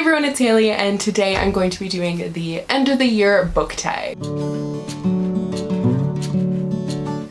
everyone, it's Hailey, and today I'm going to be doing the end of the year book tag.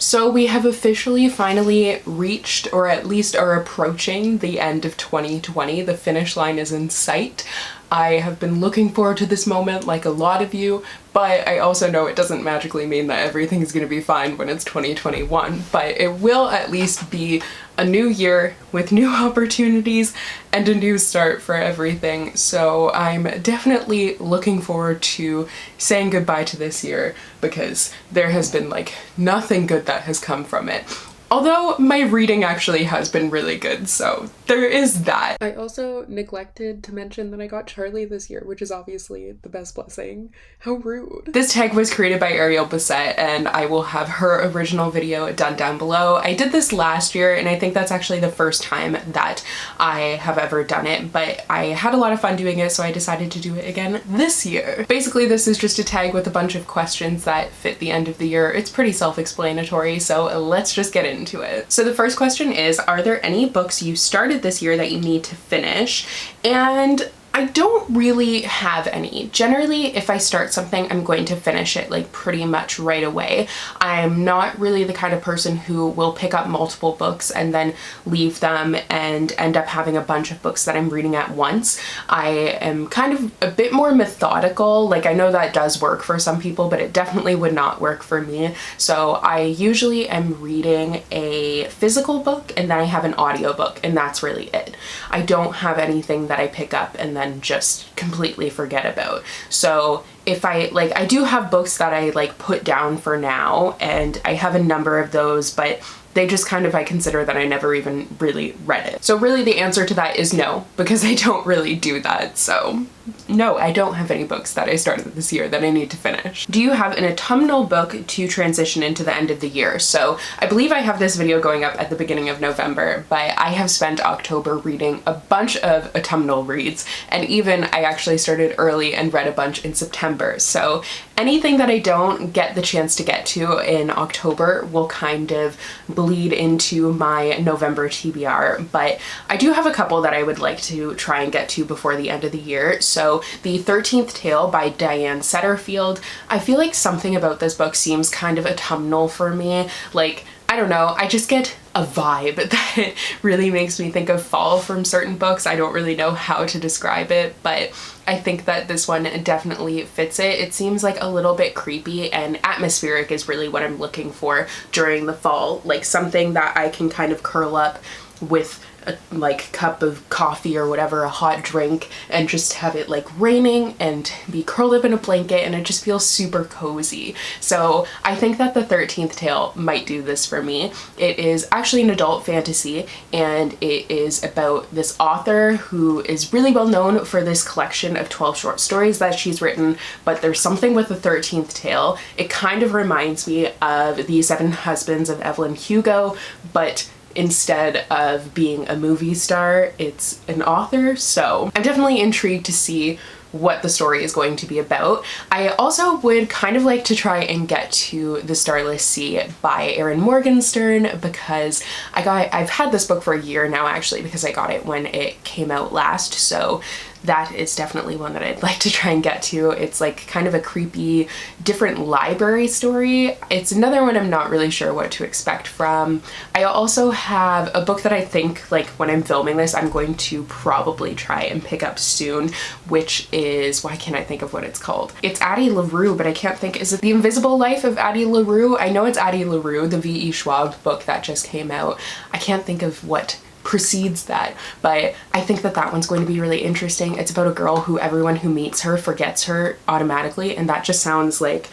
So we have officially finally reached, or at least are approaching, the end of 2020. The finish line is in sight. I have been looking forward to this moment like a lot of you, but I also know it doesn't magically mean that everything's gonna be fine when it's 2021, but it will at least be a new year with new opportunities and a new start for everything. So I'm definitely looking forward to saying goodbye to this year because there has been like nothing good that has come from it. Although my reading actually has been really good, so there is that. I also neglected to mention that I got Charlie this year, which is obviously the best blessing. How rude. This tag was created by Ariel Bissett, and I will have her original video done down below. I did this last year, and I think that's actually the first time that I have ever done it, but I had a lot of fun doing it, so I decided to do it again this year. Basically, this is just a tag with a bunch of questions that fit the end of the year. It's pretty self-explanatory, so let's just get into it. So the first question is, are there any books you started this year that you need to finish? And I don't really have any. Generally, if I start something, I'm going to finish it like pretty much right away. I'm not really the kind of person who will pick up multiple books and then leave them and end up having a bunch of books that I'm reading at once. I am kind of a bit more methodical. Like, I know that does work for some people, but it definitely would not work for me. So I usually am reading a physical book and then I have an audiobook, and that's really it. I don't have anything that I pick up and then just completely forget about. So if I do have books that I like put down for now, and I have a number of those, but they just kind of, I consider that I never even really read it. So really the answer to that is no, because I don't really do that. So no, I don't have any books that I started this year that I need to finish. Do you have an autumnal book to transition into the end of the year? So I believe I have this video going up at the beginning of November, but I have spent October reading a bunch of autumnal reads, and even I actually started early and read a bunch in September. So anything that I don't get the chance to get to in October will kind of bleed into my November TBR, but I do have a couple that I would like to try and get to before the end of the year. So the 13th Tale by Diane Setterfield, I feel like something about this book seems kind of autumnal for me. Like, I don't know, I just get a vibe that really makes me think of fall from certain books. I don't really know how to describe it, but I think that this one definitely fits it. It seems like a little bit creepy, and atmospheric is really what I'm looking for during the fall. Like something that I can kind of curl up with a like cup of coffee or whatever, a hot drink, and just have it like raining and be curled up in a blanket, and it just feels super cozy. So I think that the 13th Tale might do this for me. It is actually an adult fantasy, and it is about this author who is really well known for this collection of 12 short stories that she's written, but there's something with the 13th Tale. It kind of reminds me of The Seven Husbands of Evelyn Hugo, but instead of being a movie star, it's an author. So I'm definitely intrigued to see what the story is going to be about. I also would kind of like to try and get to The Starless Sea by Erin Morgenstern, because I've had this book for a year now actually, because I got it when it came out last. So that is definitely one that I'd like to try and get to. It's like kind of a creepy, different library story. It's another one I'm not really sure what to expect from. I also have a book that I think, like, when I'm filming this, I'm going to probably try and pick up soon, which is, why can't I think of what it's called? It's Addie LaRue, but I can't think, is it The Invisible Life of Addie LaRue? I know it's Addie LaRue, the V.E. Schwab book that just came out. I can't think of what precedes that, but I think that that one's going to be really interesting. It's about a girl who everyone who meets her forgets her automatically, and that just sounds like,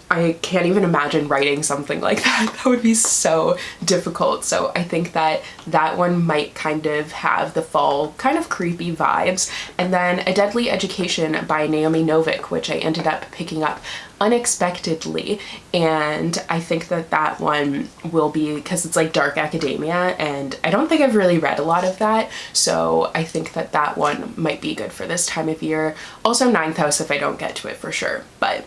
I can't even imagine writing something like that. That would be so difficult. So I think that that one might kind of have the fall kind of creepy vibes. And then A Deadly Education by Naomi Novik, which I ended up picking up unexpectedly, and I think that that one will be, because it's like dark academia, and I don't think I've really read a lot of that, so I think that that one might be good for this time of year. Also Ninth House if I don't get to it for sure, but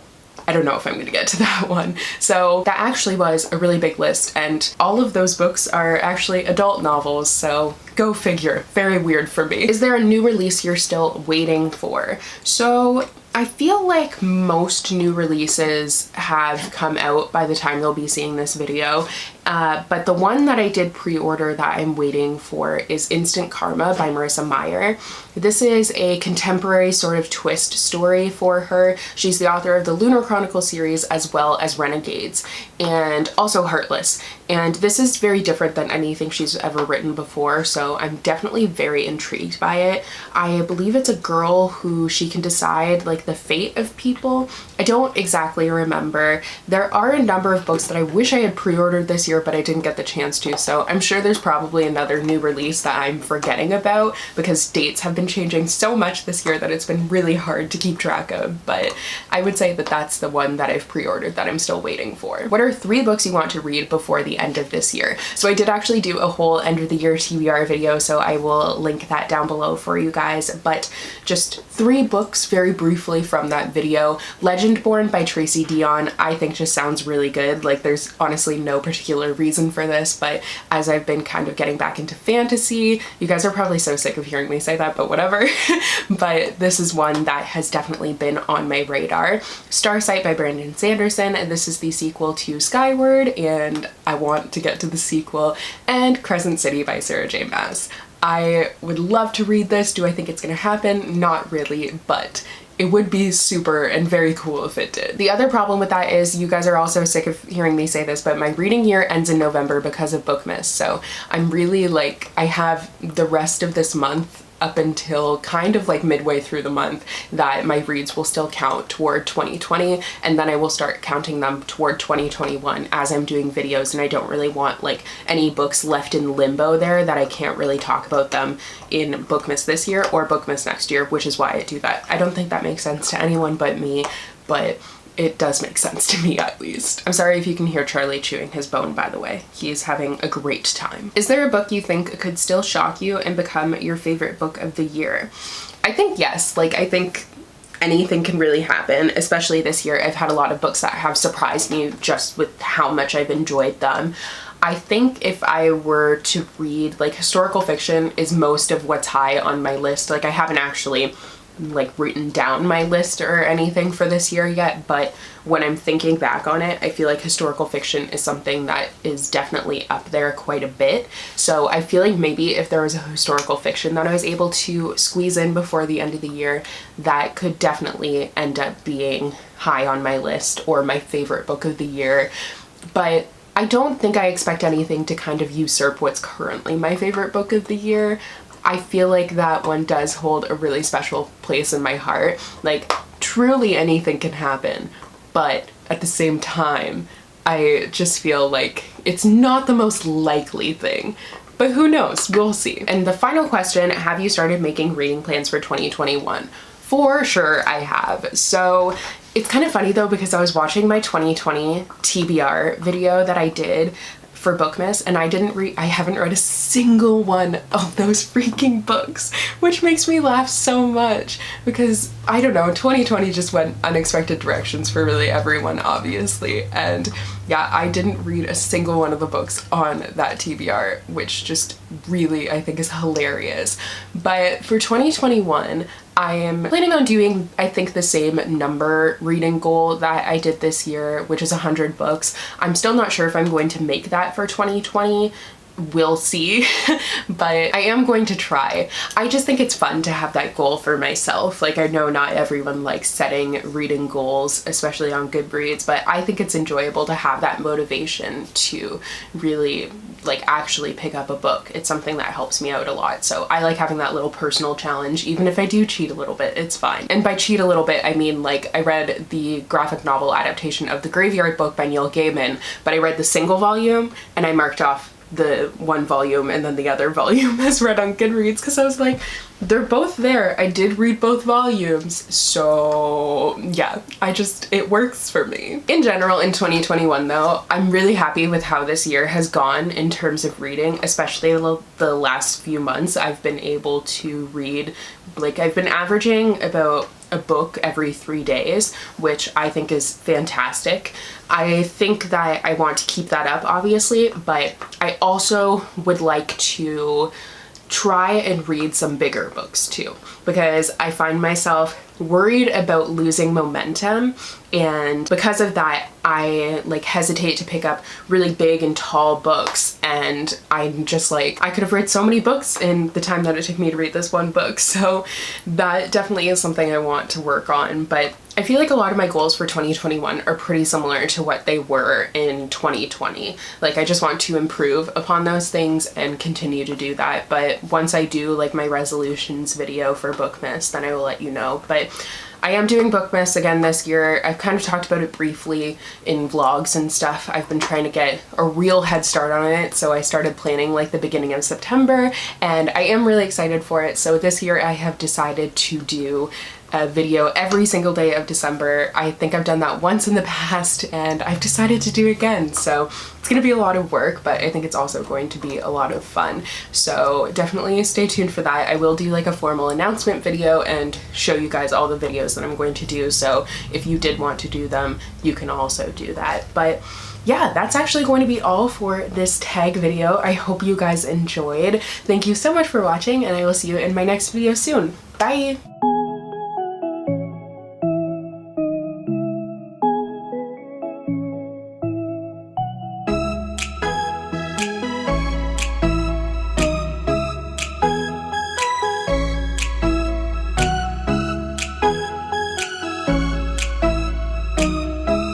I don't know if I'm gonna get to that one. So that actually was a really big list, and all of those books are actually adult novels, so Go figure. Very weird for me. Is there a new release you're still waiting for? So I feel like most new releases have come out by the time you'll be seeing this video. But the one that I did pre-order that I'm waiting for is Instant Karma by Marissa Meyer. This is a contemporary sort of twist story for her. She's the author of the Lunar Chronicle series as well as Renegades and also Heartless. And this is very different than anything she's ever written before, so I'm definitely very intrigued by it. I believe it's a girl who she can decide like the fate of people. I don't exactly remember. There are a number of books that I wish I had pre-ordered this year, but I didn't get the chance to, so I'm sure there's probably another new release that I'm forgetting about because dates have been changing so much this year that it's been really hard to keep track of, but I would say that that's the one that I've pre-ordered that I'm still waiting for. What are 3 books you want to read before the end of this year? So I did actually do a whole end of the year TBR video, so I will link that down below for you guys, but just 3 books very briefly from that video. Legendborn by Tracy Deonn I think just sounds really good. Like there's honestly no particular reason for this, but as I've been kind of getting back into fantasy, you guys are probably so sick of hearing me say that, but whatever. But this is one that has definitely been on my radar. Starsight by Brandon Sanderson, and this is the sequel to Skyward, and I want to get to the sequel. And Crescent City by Sarah J. Maas. I would love to read this. Do I think it's gonna happen? Not really, but it would be super and very cool if it did. The other problem with that is you guys are also sick of hearing me say this, but my reading year ends in November because of Bookmas. So I'm really like, I have the rest of this month up until kind of like midway through the month that my reads will still count toward 2020, and then I will start counting them toward 2021 as I'm doing videos, and I don't really want like any books left in limbo there that I can't really talk about them in Bookmas this year or Bookmas next year, which is why I do that. I don't think that makes sense to anyone but me, but it does make sense to me at least. I'm sorry if you can hear Charlie chewing his bone, by the way. He is having a great time. Is there a book you think could still shock you and become your favorite book of the year? I think yes. Like I think anything can really happen, especially this year. I've had a lot of books that have surprised me just with how much I've enjoyed them. I think if I were to read, like historical fiction is most of what's high on my list. Like I haven't actually like written down my list or anything for this year yet, but when I'm thinking back on it, I feel like historical fiction is something that is definitely up there quite a bit. So I feel like maybe if there was a historical fiction that I was able to squeeze in before the end of the year, that could definitely end up being high on my list or my favorite book of the year. But I don't think I expect anything to kind of usurp what's currently my favorite book of the year. I feel like that one does hold a really special place in my heart. Like truly anything can happen, but at the same time, I just feel like it's not the most likely thing. But who knows? We'll see. And the final question, have you started making reading plans for 2021? For sure I have. So it's kind of funny though, because I was watching my 2020 TBR video that I did for Bookmas, and I haven't read a single one of those freaking books, which makes me laugh so much because I don't know, 2020 just went unexpected directions for really everyone, obviously, and yeah, I didn't read a single one of the books on that TBR, which just really I think is hilarious. But for 2021, I am planning on doing, I think, the same number reading goal that I did this year, which is 100 books. I'm still not sure if I'm going to make that for 2020. We'll see, but I am going to try. I just think it's fun to have that goal for myself. Like I know not everyone likes setting reading goals, especially on Goodreads, but I think it's enjoyable to have that motivation to really like actually pick up a book. It's something that helps me out a lot. So I like having that little personal challenge, even if I do cheat a little bit, it's fine. And by cheat a little bit, I mean like I read the graphic novel adaptation of The Graveyard Book by Neil Gaiman, but I read the single volume and I marked off the one volume and then the other volume as read on Goodreads because I was like, they're both there. I did read both volumes, so yeah, it works for me. In general, in 2021 though, I'm really happy with how this year has gone in terms of reading, especially the last few months. I've been able to read, like I've been averaging about a book every 3 days, which I think is fantastic. I think that I want to keep that up, obviously, but I also would like to try and read some bigger books too, because I find myself worried about losing momentum, and because of that I like hesitate to pick up really big and tall books, and I'm just like, I could have read so many books in the time that it took me to read this one book. So that definitely is something I want to work on. But I feel like a lot of my goals for 2021 are pretty similar to what they were in 2020. Like I just want to improve upon those things and continue to do that. But once I do like my resolutions video for Bookmas, then I will let you know. But I am doing Bookmas again this year. I've kind of talked about it briefly in vlogs and stuff. I've been trying to get a real head start on it, so I started planning like the beginning of September, and I am really excited for it. So this year I have decided to do a video every single day of December. I think I've done that once in the past, and I've decided to do it again. So it's gonna be a lot of work, but I think it's also going to be a lot of fun. So definitely stay tuned for that. I will do like a formal announcement video and show you guys all the videos that I'm going to do. So if you did want to do them, you can also do that. But yeah, that's actually going to be all for this tag video. I hope you guys enjoyed. Thank you so much for watching, and I will see you in my next video soon. Bye!